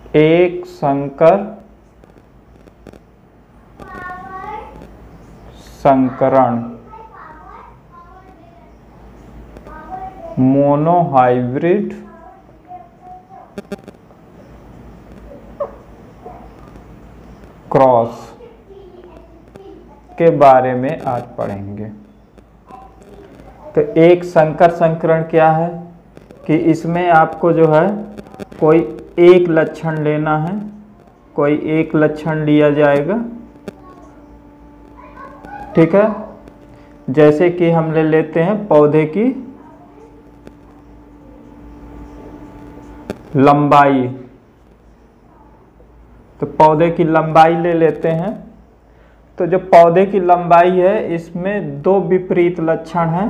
एक संकर संकरण मोनोहाइब्रिड क्रॉस के बारे में आज पढ़ेंगे। तो एक संकर संकरण क्या है कि इसमें आपको जो है कोई एक लक्षण लेना है, कोई एक लक्षण लिया जाएगा, ठीक है। जैसे कि हम ले लेते हैं पौधे की लंबाई, तो पौधे की लंबाई ले लेते हैं। तो जो पौधे की लंबाई है इसमें दो विपरीत लक्षण हैं।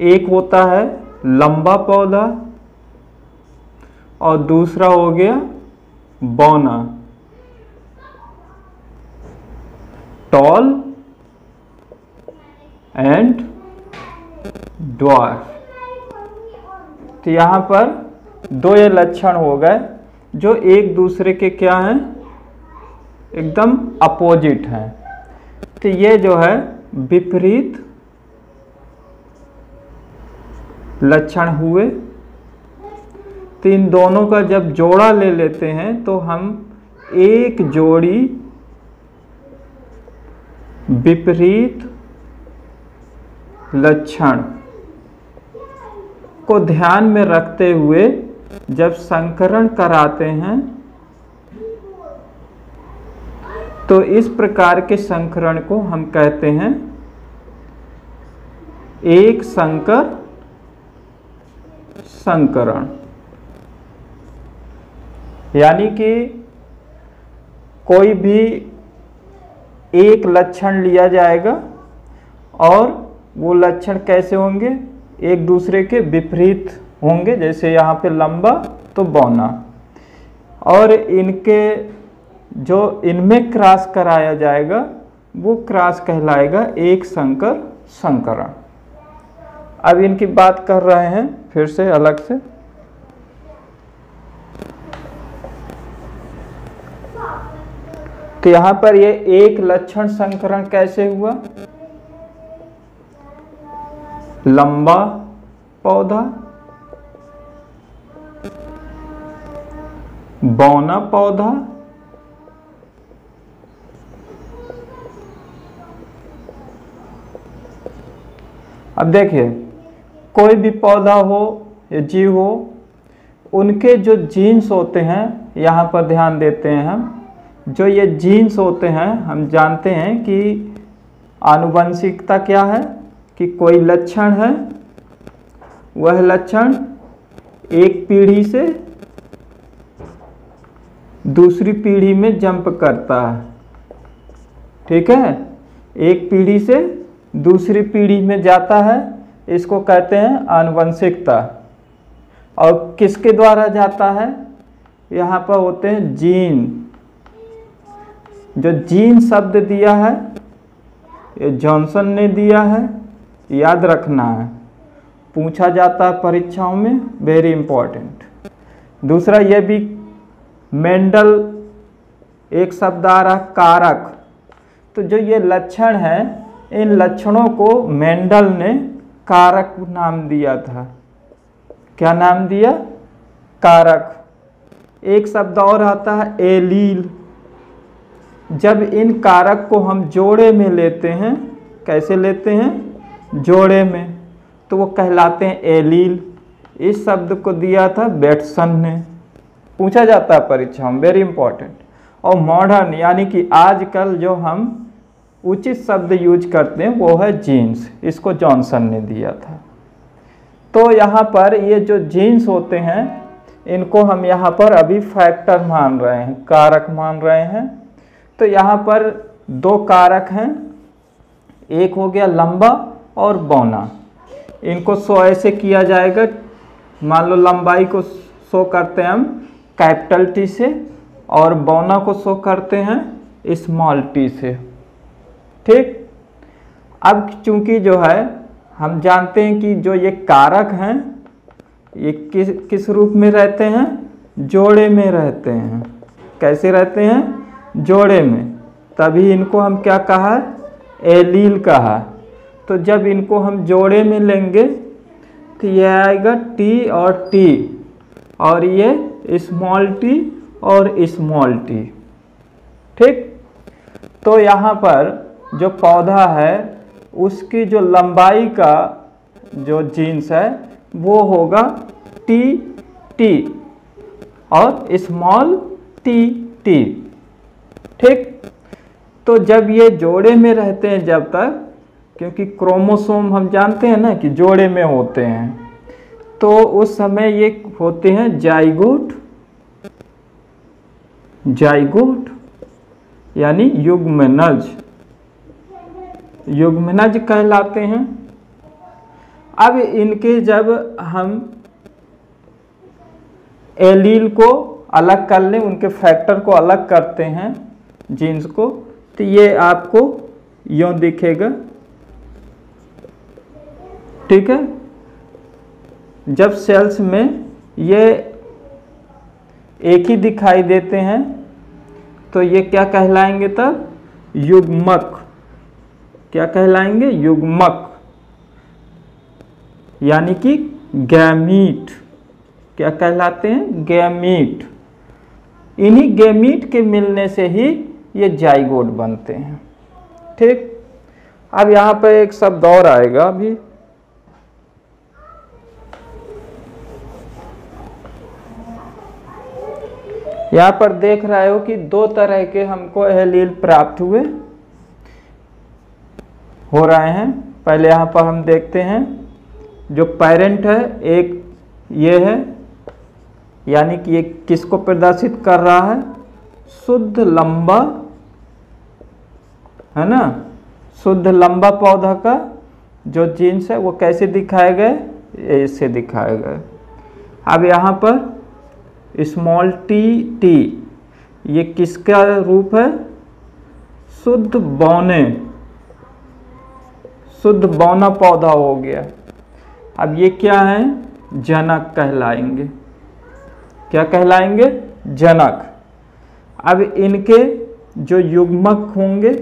एक होता है लंबा पौधा और दूसरा हो गया बौना, टॉल एंड ड्वार्फ। तो यहां पर दो ये लक्षण हो गए जो एक दूसरे के क्या हैं, एकदम अपोजिट हैं। तो ये जो है विपरीत लक्षण हुए। तो इन दोनों का जब जोड़ा ले लेते हैं तो हम एक जोड़ी विपरीत लक्षण को ध्यान में रखते हुए जब संकरण कराते हैं तो इस प्रकार के संकरण को हम कहते हैं एक संकर संकरण। यानी कि कोई भी एक लक्षण लिया जाएगा और वो लक्षण कैसे होंगे, एक दूसरे के विपरीत होंगे। जैसे यहाँ पे लंबा तो बौना, और इनके जो इनमें क्रॉस कराया जाएगा वो क्रॉस कहलाएगा एक संकर संकरण। अब इनकी बात कर रहे हैं फिर से अलग से। तो यहां पर ये एक लक्षण संकरण कैसे हुआ, लंबा पौधा, बौना पौधा, अब देखिए कोई भी पौधा हो या जीव हो, उनके जो जीन्स होते हैं यहाँ पर ध्यान देते हैं हम। जो ये जीन्स होते हैं हम जानते हैं कि आनुवंशिकता क्या है कि कोई लक्षण है, वह लक्षण एक पीढ़ी से दूसरी पीढ़ी में जंप करता है, ठीक है। एक पीढ़ी से दूसरी पीढ़ी में जाता है, इसको कहते हैं आनुवंशिकता। और किसके द्वारा जाता है, यहाँ पर होते हैं जीन। जो जीन शब्द दिया है ये जॉनसन ने दिया है, याद रखना है, पूछा जाता है परीक्षाओं में, वेरी इंपॉर्टेंट। दूसरा ये भी मेंडल, एक शब्द आ रहा कारक। तो जो ये लक्षण है इन लक्षणों को मेंडल ने कारक नाम दिया था। क्या नाम दिया, कारक। एक शब्द और आता है एलील। जब इन कारक को हम जोड़े में लेते हैं, कैसे लेते हैं, जोड़े में, तो वो कहलाते हैं एलील। इस शब्द को दिया था बेटसन ने, पूछा जाता है परीक्षा में, वेरी इंपॉर्टेंट। और मॉडर्न यानी कि आजकल जो हम उचित शब्द यूज करते हैं वो है जीन्स, इसको जॉनसन ने दिया था। तो यहाँ पर ये जो जीन्स होते हैं इनको हम यहाँ पर अभी फैक्टर मान रहे हैं, कारक मान रहे हैं। तो यहाँ पर दो कारक हैं, एक हो गया लंबा और बौना। इनको शो ऐसे किया जाएगा, मान लो लंबाई को शो करते हैं हम कैपिटल टी से और बौना को शो करते हैं स्मॉल टी से, ठीक। अब चूंकि जो है हम जानते हैं कि जो ये कारक हैं ये किस रूप में रहते हैं, जोड़े में रहते हैं। कैसे रहते हैं? जोड़े में। तभी इनको हम क्या कहा? एलील कहा। तो जब इनको हम जोड़े में लेंगे तो ये आएगा टी और टी, और ये स्मॉल टी और स्मॉल टी। ठीक। तो यहाँ पर जो पौधा है उसकी जो लंबाई का जो जीन्स है वो होगा टी टी और स्मॉल टी टी। ठीक। तो जब ये जोड़े में रहते हैं, जब तक, क्योंकि क्रोमोसोम हम जानते हैं ना कि जोड़े में होते हैं, तो उस समय ये होते हैं जाइगोट। जाइगोट यानी युग्मनज। युग्मनज कहलाते हैं। अब इनके जब हम एलील को अलग कर लें, उनके फैक्टर को अलग करते हैं जीन्स को, तो ये आपको यूं दिखेगा। ठीक है। जब सेल्स में ये एक ही दिखाई देते हैं तो ये क्या कहलाएंगे तब? युग्मक। क्या कहलाएंगे? युग्मक, यानी कि गैमीट। क्या कहलाते हैं? गैमीट। इन्हीं गैमीट के मिलने से ही ये जाइगोट बनते हैं। ठीक। अब यहाँ पर एक शब्द और आएगा अभी। यहाँ पर देख रहे हो कि दो तरह के हमको एलील प्राप्त हो रहे हैं। पहले यहाँ पर हम देखते हैं जो पेरेंट है, एक ये है, यानी कि ये किसको प्रदर्शित कर रहा है? शुद्ध लंबा, है ना। शुद्ध लंबा पौधा का जो जीन्स है वो कैसे दिखाए गए? ऐसे दिखाए गए। अब यहाँ पर स्मॉल टी टी, ये किसका रूप है? शुद्ध बौने, शुद्ध बौना पौधा हो गया। अब ये क्या है? जनक कहलाएंगे। क्या कहलाएंगे? जनक। अब इनके जो युग्मक होंगे,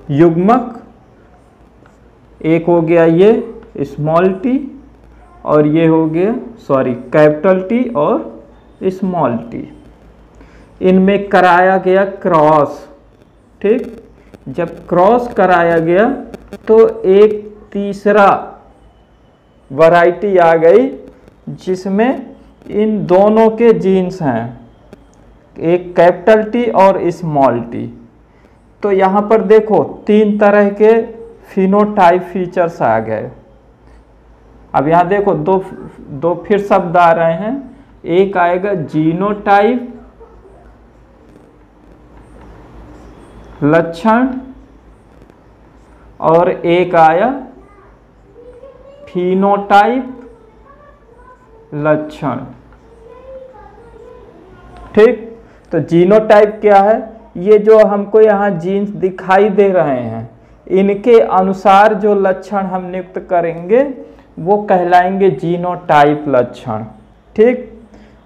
युग्मक एक हो गया ये स्मॉल टी, और ये हो गया कैपिटल टी और स्मॉल टी। इनमें कराया गया क्रॉस। ठीक। जब क्रॉस कराया गया तो एक तीसरा वैरायटी आ गई जिसमें इन दोनों के जीन्स हैं, एक कैपिटल टी और स्मॉल टी। तो यहाँ पर देखो तीन तरह के फिनोटाइप फीचर्स आ गए। अब यहाँ देखो दो फिर शब्द आ रहे हैं। एक आएगा जीनोटाइप लक्षण, और एक आया फिनोटाइप लक्षण। ठीक। तो जीनोटाइप क्या है? ये जो हमको यहाँ जीन्स दिखाई दे रहे हैं, इनके अनुसार जो लक्षण हम नियुक्त करेंगे वो कहलाएंगे जीनोटाइप लक्षण। ठीक।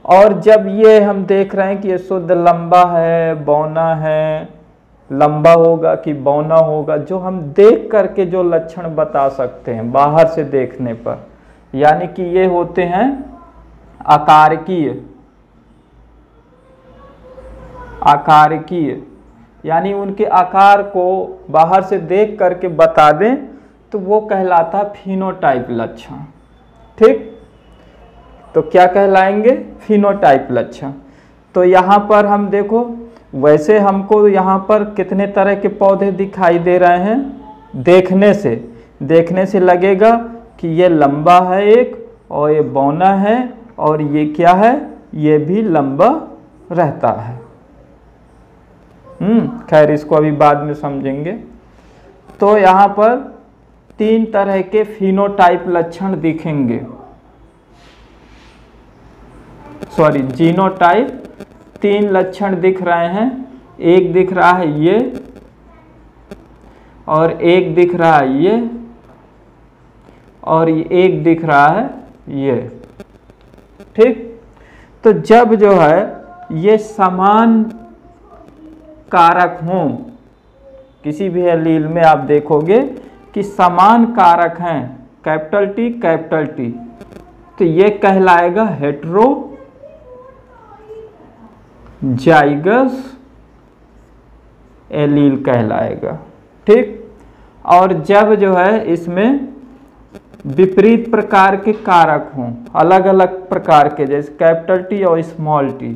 और जब ये हम देख रहे हैं कि ये शुद्ध लंबा है, बौना है, लंबा होगा कि बौना होगा, जो हम देख करके जो लक्षण बता सकते हैं बाहर से देखने पर, यानी कि ये होते हैं आकारकीय। आकारकीय यानी उनके आकार को बाहर से देख करके बता दें तो वो कहलाता है फिनोटाइप लक्षण। ठीक। तो क्या कहलाएंगे? फिनोटाइप लक्षण। तो यहाँ पर हम देखो, वैसे हमको यहाँ पर कितने तरह के पौधे दिखाई दे रहे हैं? देखने से लगेगा कि ये लंबा है एक, और ये बौना है, और ये क्या है? ये भी लंबा रहता है। खैर इसको अभी बाद में समझेंगे। तो यहाँ पर तीन तरह के फिनोटाइप लक्षण दिखेंगे, जीनोटाइप। तीन लक्षण दिख रहे हैं। एक दिख रहा है ये, और एक दिख रहा है ये, और एक दिख रहा है ये। ठीक। तो जब जो है ये समान कारक हों, किसी भी एलील में आप देखोगे कि समान कारक हैं कैपिटल टी, तो ये कहलाएगा हेटेरोजाइगस एलील कहलाएगा। ठीक। और जब जो है इसमें विपरीत प्रकार के कारक हों, अलग अलग प्रकार के, जैसे कैपिटल टी और स्मॉल टी,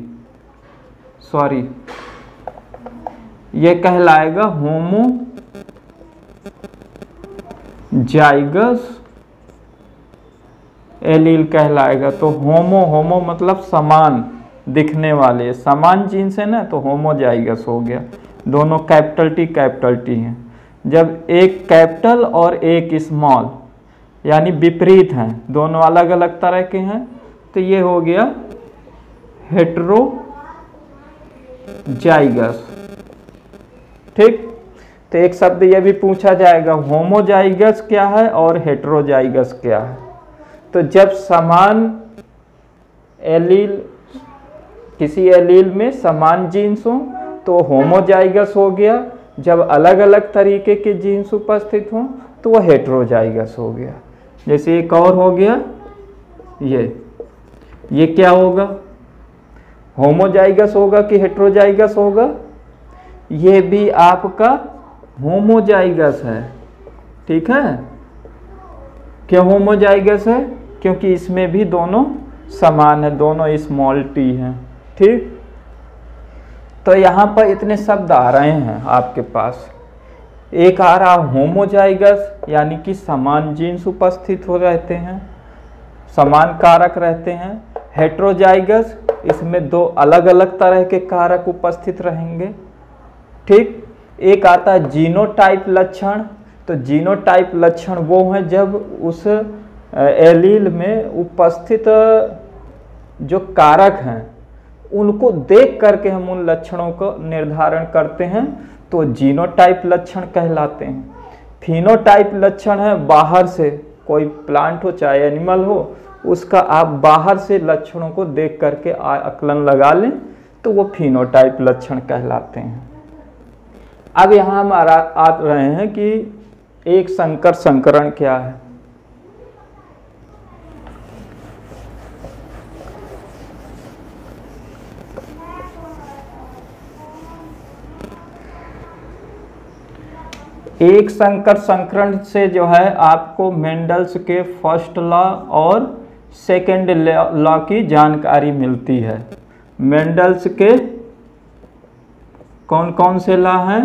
ये कहलाएगा होमोजाइगस एलील कहलाएगा। तो होमो मतलब समान दिखने वाले, समान जीन्स है ना, तो होमोजाइगस हो गया। दोनों कैपिटल टी हैं। जब एक कैपिटल और एक स्मॉल यानी विपरीत हैं, दोनों अलग अलग तरह के हैं, तो ये हो गया हेटेरोजाइगस। ठीक। तो एक शब्द ये भी पूछा जाएगा, होमोजाइगस क्या है और हेटेरोजाइगस क्या है। तो जब समान एलील, किसी एलील में समान जीन्स हो तो होमोजाइगस हो गया, जब अलग अलग तरीके के जीन्स उपस्थित हों तो वह हेटेरोजाइगस हो गया। जैसे एक और हो गया ये क्या होगा, होमोजाइगस होगा कि हेटेरोजाइगस होगा, ये भी आपका होमोजाइगस है। ठीक है। क्यों होमोजाइगस है? क्योंकि इसमें भी दोनों समान है, दोनों स्मॉल टी हैं। ठीक। तो यहाँ पर इतने शब्द आ रहे हैं आपके पास। एक आ रहा होमोजाइगस यानी कि समान जीन्स उपस्थित हो रहते हैं, समान कारक रहते हैं। हेटेरोजाइगस, इसमें दो अलग अलग तरह के कारक उपस्थित रहेंगे। ठीक। एक आता है जीनोटाइप लक्षण। तो जीनोटाइप लक्षण वो है जब उस एलील में उपस्थित जो कारक हैं उनको देख करके हम उन लक्षणों को निर्धारण करते हैं, तो जीनोटाइप लक्षण कहलाते हैं। फिनोटाइप लक्षण है बाहर से, कोई प्लांट हो चाहे एनिमल हो, उसका आप बाहर से लक्षणों को देख करके आकलन लगा लें तो वो फिनोटाइप लक्षण कहलाते हैं। अब यहाँ हम आ रहे हैं कि एक संकर संकरण क्या है। एक संकर संकरण से जो है आपको मेंडल्स के फर्स्ट लॉ और सेकेंड लॉ की जानकारी मिलती है। मेंडल्स के कौन कौन से लॉ हैं?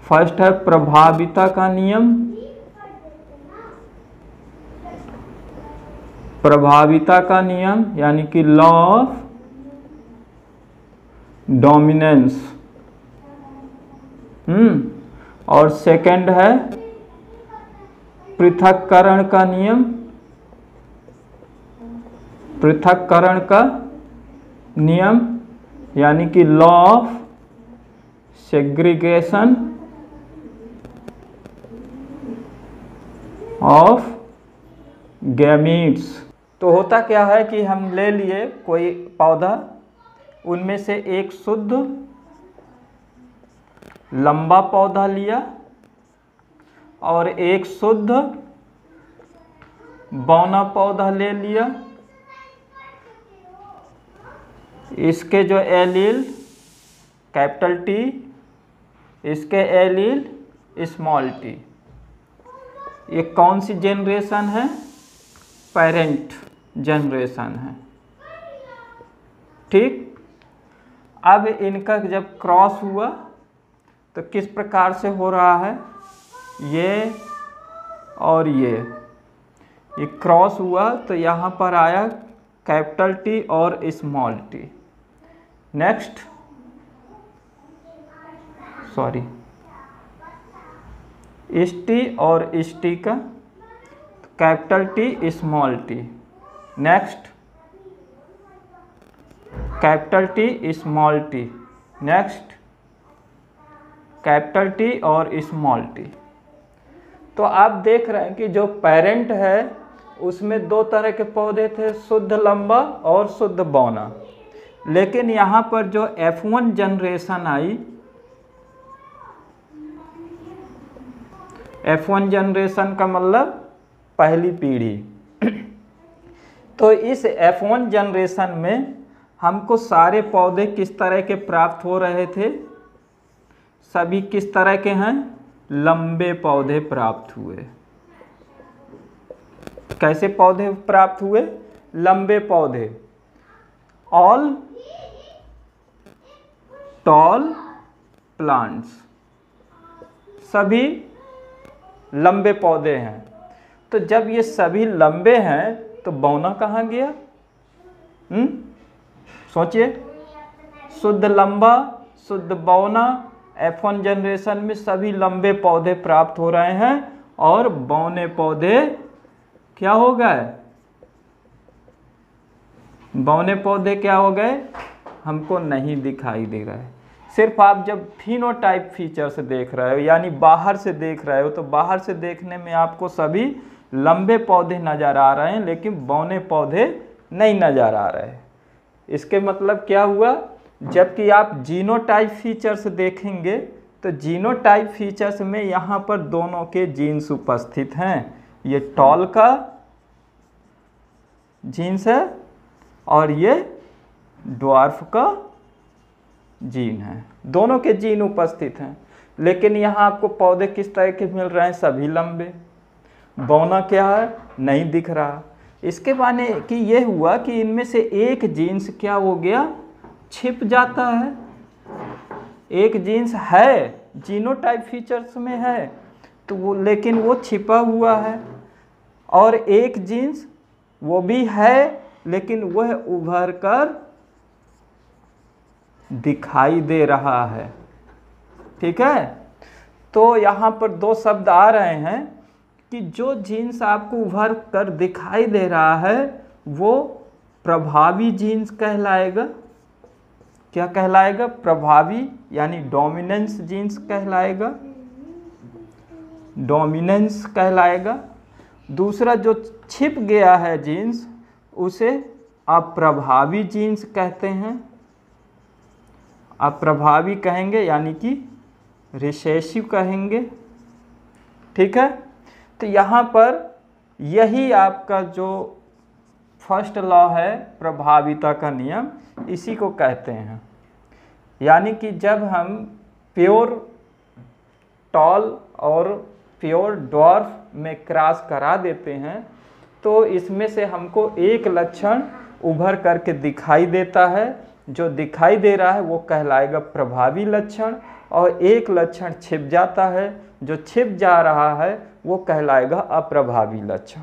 फर्स्ट है प्रभाविता का नियम, प्रभाविता का नियम यानी कि लॉ ऑफ डोमिनेंस। और सेकंड है पृथक्करण का नियम, पृथक्करण का नियम यानी कि law of segregation of gametes. तो होता क्या है कि हम ले लिए कोई पौधा, उनमें से एक शुद्ध लंबा पौधा लिया और एक शुद्ध बौना पौधा ले लिया। इसके जो एलील कैपिटल टी, इसके एलील स्मॉल टी। ये कौन सी जनरेशन है? पेरेंट जनरेशन है। ठीक। अब इनका जब क्रॉस हुआ तो किस प्रकार से हो रहा है? ये और ये क्रॉस हुआ तो यहाँ पर आया कैपिटल टी और स्मॉल टी। नेक्स्ट इस टी और इस टी का capital T small T. Next capital T small T. Next capital T और स्मॉल टी। तो आप देख रहे हैं कि जो पेरेंट है उसमें दो तरह के पौधे थे, शुद्ध लंबा और शुद्ध बौना। लेकिन यहाँ पर जो F1 जनरेशन आई, F1 जनरेशन का मतलब पहली पीढ़ी, तो इस F1 जनरेशन में हमको सारे पौधे किस तरह के प्राप्त हो रहे थे? सभी किस तरह के हैं? लंबे पौधे प्राप्त हुए। कैसे पौधे प्राप्त हुए? लंबे पौधे। ऑल टॉल प्लांट्स, सभी लंबे पौधे हैं। तो जब ये सभी लंबे हैं तो बौना कहाँ गया? सोचिए, शुद्ध लंबा, शुद्ध बौना, F1 जनरेशन में सभी लंबे पौधे प्राप्त हो रहे हैं और बौने पौधे क्या हो गए? बौने पौधे क्या हो गए? हमको नहीं दिखाई दे रहा है। सिर्फ आप जब फिनोटाइप फीचर से देख रहे हो, यानी बाहर से देख रहे हो, तो बाहर से देखने में आपको सभी लंबे पौधे नज़र आ रहे हैं, लेकिन बौने पौधे नहीं नज़र आ रहे हैं। इसके मतलब क्या हुआ? जबकि आप जीनोटाइप फीचर्स देखेंगे तो जीनोटाइप फीचर्स में यहाँ पर दोनों के जीन्स उपस्थित हैं। ये टॉल का जीन्स है और ये ड्वार्फ का जीन है, दोनों के जीन उपस्थित हैं। लेकिन यहाँ आपको पौधे किस तरह के मिल रहे हैं? सभी लंबे। बौना क्या है? नहीं दिख रहा। इसके माने कि ये हुआ कि इनमें से एक जीन्स क्या हो गया? छिप जाता है। एक जीन्स है, जीनोटाइप फीचर्स में है, तो वो, लेकिन वो छिपा हुआ है। और एक जीन्स वो भी है, लेकिन वह उभर कर दिखाई दे रहा है। ठीक है, तो यहाँ पर दो शब्द आ रहे हैं कि जो जीन्स आपको उभर कर दिखाई दे रहा है वो प्रभावी जीन्स कहलाएगा। क्या कहलाएगा? प्रभावी, यानी डोमिनेंस जीन्स कहलाएगा, डोमिनेंस कहलाएगा। दूसरा जो छिप गया है जीन्स, उसे अप्रभावी जीन्स कहते हैं। अप्रभावी कहेंगे, यानी कि रिसेसिव कहेंगे। ठीक है, तो यहाँ पर यही आपका जो फर्स्ट लॉ है, प्रभाविता का नियम, इसी को कहते हैं। यानी कि जब हम प्योर टॉल और प्योर ड्वार्फ में क्रॉस करा देते हैं तो इसमें से हमको एक लक्षण उभर करके दिखाई देता है। जो दिखाई दे रहा है वो कहलाएगा प्रभावी लक्षण, और एक लक्षण छिप जाता है, जो छिप जा रहा है वो कहलाएगा अप्रभावी लक्षण।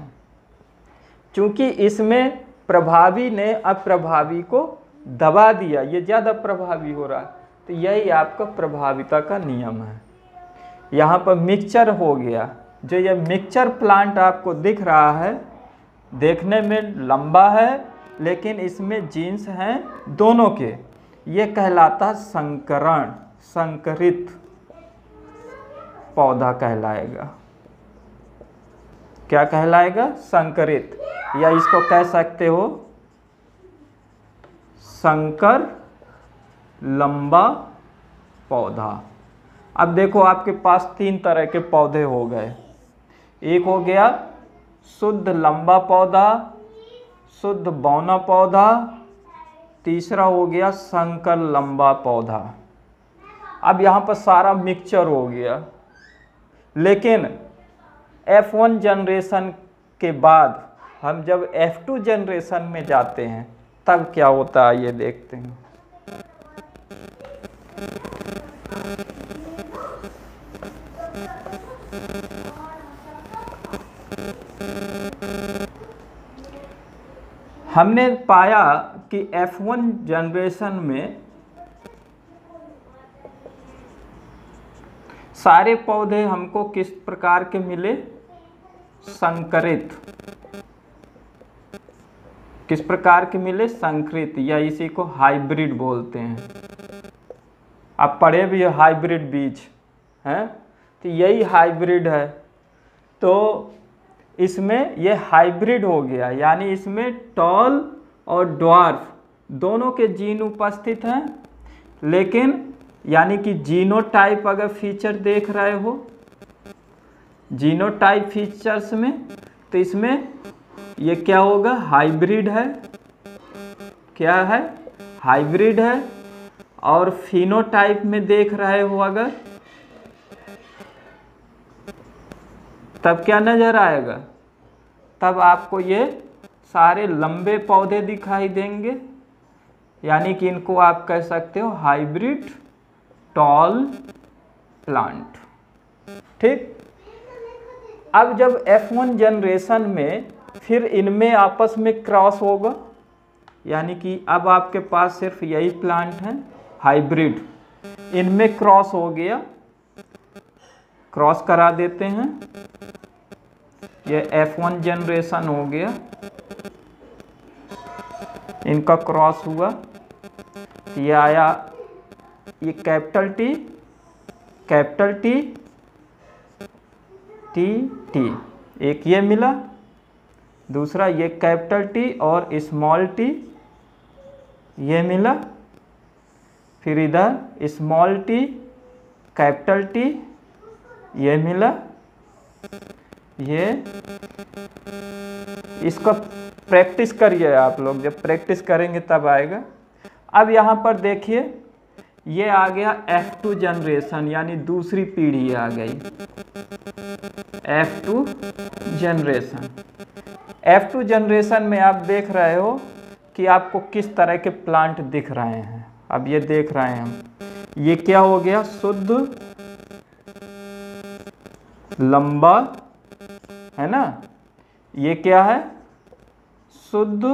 क्योंकि इसमें प्रभावी ने अप्रभावी को दबा दिया, ये ज़्यादा प्रभावी हो रहा है, तो यही आपका प्रभाविता का नियम है। यहाँ पर मिक्सचर हो गया। जो ये मिक्सचर प्लांट आपको दिख रहा है, देखने में लंबा है लेकिन इसमें जीन्स हैं दोनों के, ये कहलाता संकरण, संकरित पौधा कहलाएगा। क्या कहलाएगा? संकरित, या इसको कह सकते हो संकर लंबा पौधा। अब देखो आपके पास तीन तरह के पौधे हो गए। एक हो गया शुद्ध लंबा पौधा, शुद्ध बौना पौधा, तीसरा हो गया संकर लंबा पौधा। अब यहाँ पर सारा मिक्सचर हो गया। लेकिन F1 जनरेशन के बाद हम जब F2 जनरेशन में जाते हैं तब क्या होता है ये देखते हैं। हमने पाया कि F1 जनरेशन में सारे पौधे हमको किस प्रकार के मिले? संकरित। किस प्रकार के मिले? संकरित, या इसी को हाइब्रिड बोलते हैं। आप पढ़े भी है हाइब्रिड बीज हैं, तो यही हाइब्रिड है। तो इसमें ये हाइब्रिड हो गया, यानी इसमें टॉल और ड्वार्फ दोनों के जीन उपस्थित हैं। लेकिन यानी कि जीनोटाइप अगर फीचर देख रहे हो, जीनोटाइप फीचर्स में, तो इसमें ये क्या होगा, हाइब्रिड है। क्या है, हाइब्रिड है। और फिनोटाइप में देख रहे हो अगर, तब क्या नजर आएगा, तब आपको ये सारे लंबे पौधे दिखाई देंगे, यानी कि इनको आप कह सकते हो हाइब्रिड टॉल प्लांट। ठीक। अब जब F1 जनरेशन में फिर इनमें आपस में क्रॉस होगा, यानी कि अब आपके पास सिर्फ यही प्लांट है हाइब्रिड, इनमें क्रॉस हो गया, क्रॉस करा देते हैं, ये F1 जनरेशन हो गया, इनका क्रॉस हुआ, ये आया, ये कैपिटल टी टी टी, एक ये मिला, दूसरा ये कैपिटल टी और स्मॉल टी ये मिला, फिर इधर स्मॉल टी कैपिटल टी ये मिला, ये इसको प्रैक्टिस करिए आप लोग, जब प्रैक्टिस करेंगे तब आएगा। अब यहाँ पर देखिए ये आ गया F2 जनरेशन, यानी दूसरी पीढ़ी आ गई F2 जनरेशन। F2 जनरेशन में आप देख रहे हो कि आपको किस तरह के प्लांट दिख रहे हैं। अब ये देख रहे हैं हम, ये क्या हो गया, शुद्ध लंबा है ना, ये क्या है, शुद्ध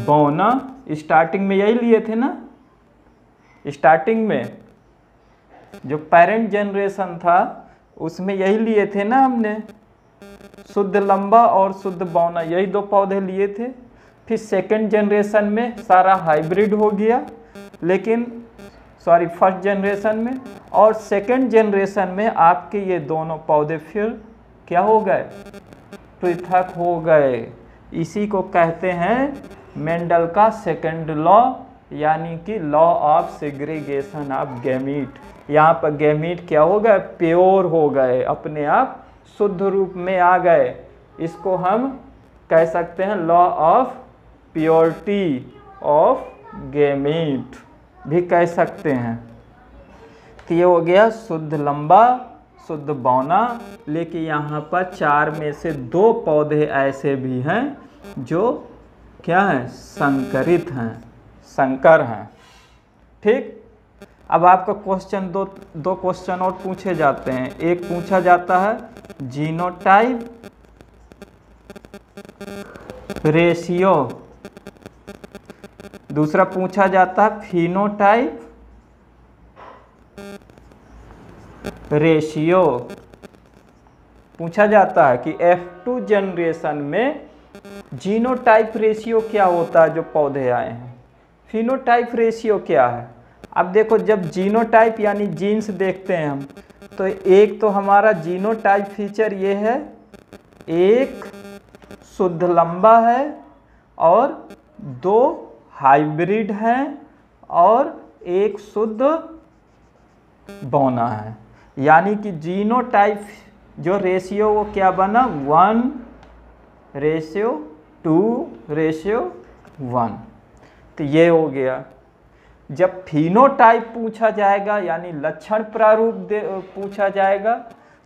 बौना। स्टार्टिंग में यही लिए थे ना, स्टार्टिंग में जो पेरेंट जनरेशन था उसमें यही लिए थे ना हमने, शुद्ध लंबा और शुद्ध बौना, यही दो पौधे लिए थे। फिर सेकंड जनरेशन में सारा हाइब्रिड हो गया, लेकिन सॉरी फर्स्ट जनरेशन में, और सेकंड जनरेशन में आपके ये दोनों पौधे फिर क्या हो गए, पृथक हो गए। इसी को कहते हैं मेंडल का सेकंड लॉ, यानी कि law of segregation of gamete. यहाँ पर गैमीट क्या हो गए, प्योर हो गए, अपने आप शुद्ध रूप में आ गए। इसको हम कह सकते हैं law of purity of gamete भी कह सकते हैं। तो ये हो गया शुद्ध लंबा शुद्ध बौना। लेकिन यहाँ पर 4 में से 2 पौधे ऐसे भी हैं जो क्या हैं, संकरित हैं, संकर हैं। ठीक। अब आपका क्वेश्चन दो क्वेश्चन और पूछे जाते हैं। एक पूछा जाता है जीनोटाइप रेशियो, दूसरा पूछा जाता है फिनोटाइप रेशियो। पूछा जाता है कि F2 जनरेशन में जीनोटाइप रेशियो क्या होता है जो पौधे आए हैं, फिनोटाइप रेशियो क्या है। अब देखो, जब जीनोटाइप यानी जीन्स देखते हैं हम, तो एक तो हमारा जीनोटाइप फीचर ये है, एक शुद्ध लंबा है और 2 हाइब्रिड हैं और एक शुद्ध बौना है। यानी कि जीनोटाइप जो रेशियो वो क्या बना, 1:2:1। तो ये हो गया। जब फिनोटाइप पूछा जाएगा यानी लक्षण प्रारूप पूछा जाएगा,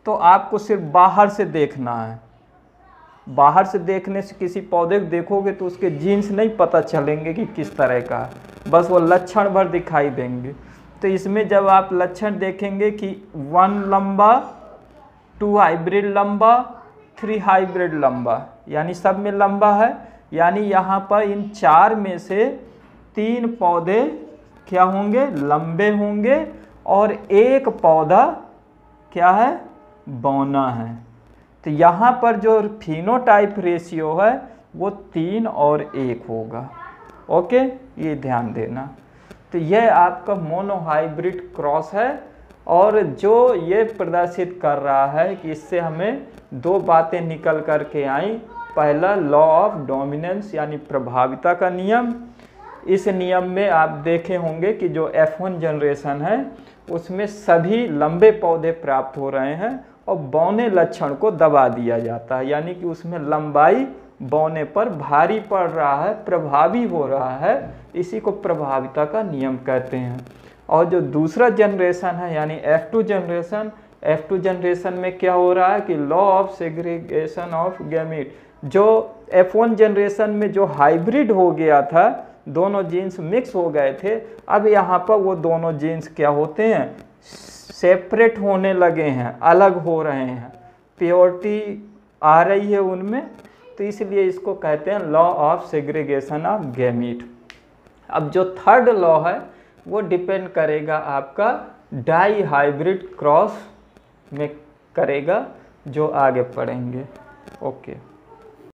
तो आपको सिर्फ बाहर से देखना है। बाहर से देखने से किसी पौधे को देखोगे तो उसके जीन्स नहीं पता चलेंगे कि किस तरह का है, बस वो लक्षण भर दिखाई देंगे। तो इसमें जब आप लक्षण देखेंगे कि 1 लंबा, 2 हाइब्रिड लंबा, 3 हाइब्रिड लंबा, यानी सब में लंबा है, यानी यहाँ पर इन 4 में से 3 पौधे क्या होंगे, लंबे होंगे, और एक पौधा क्या है, बौना है। तो यहाँ पर जो फिनोटाइप रेशियो है वो 3 और 1 होगा। ओके, ये ध्यान देना। तो यह आपका मोनोहाइब्रिड क्रॉस है और जो ये प्रदर्शित कर रहा है कि इससे हमें दो बातें निकल कर के आई। पहला लॉ ऑफ डोमिनेंस यानी प्रभाविता का नियम। इस नियम में आप देखे होंगे कि जो F1 जनरेशन है उसमें सभी लंबे पौधे प्राप्त हो रहे हैं और बौने लक्षण को दबा दिया जाता है, यानी कि उसमें लंबाई बौने पर भारी पड़ रहा है, प्रभावी हो रहा है, इसी को प्रभाविता का नियम कहते हैं। और जो दूसरा जनरेशन है यानी F2 जनरेशन, F2 जनरेशन में क्या हो रहा है कि law of segregation of gamete, जो F1 जनरेशन में जो हाइब्रिड हो गया था, दोनों जीन्स मिक्स हो गए थे, अब यहाँ पर वो दोनों जीन्स क्या होते हैं, सेपरेट होने लगे हैं, अलग हो रहे हैं, प्योरिटी आ रही है उनमें, तो इसलिए इसको कहते हैं law of segregation of gamete. अब जो थर्ड लॉ है वो डिपेंड करेगा आपका डाई हाइब्रिड क्रॉस में करेगा, जो आगे पढ़ेंगे। ओके।